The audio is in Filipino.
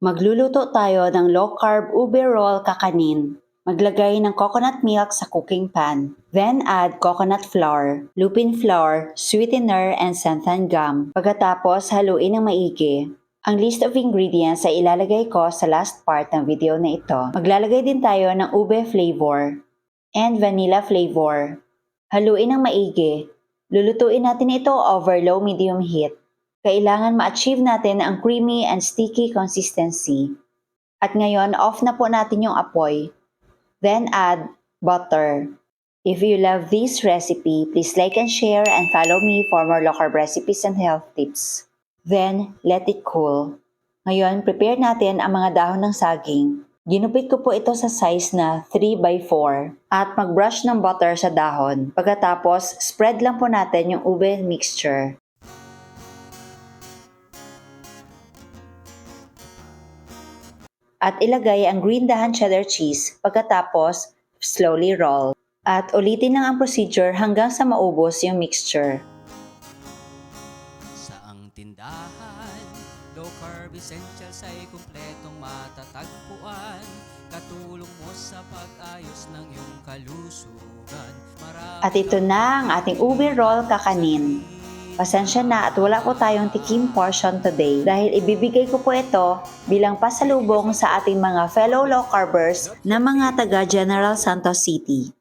Magluluto tayo ng low-carb ube roll kakanin. Maglagay ng coconut milk sa cooking pan. Then add coconut flour, lupin flour, sweetener, and xanthan gum. Pagkatapos, haluin ng maigi. Ang list of ingredients ay ilalagay ko sa last part ng video na ito. Maglalagay din tayo ng ube flavor and vanilla flavor. Haluin ng maigi. Lulutuin natin ito over low-medium heat. Kailangan ma-achieve natin ang creamy and sticky consistency. At ngayon, off na po natin yung apoy. Then add butter. If you love this recipe, please like and share and follow me for more low-carb recipes and health tips. Then, let it cool. Ngayon, prepare natin ang mga dahon ng saging. Ginupit ko po ito sa size na 3x4 at mag-brush ng butter sa dahon. Pagkatapos, spread lang po natin yung ube mixture. At ilagay ang green dahan cheddar cheese pagkatapos slowly roll. At ulitin lang ang procedure hanggang sa maubos yung mixture. Saang tindahan, low carb essentials ay kumpletong matatagpuan. Katulong mo sa pag-ayos ng iyong kalusugan. At ito na ang ating ube roll kakanin. Pasensya na at wala po tayong tikim portion today dahil ibibigay ko po ito bilang pasalubong sa ating mga fellow low carbers na mga taga General Santos City.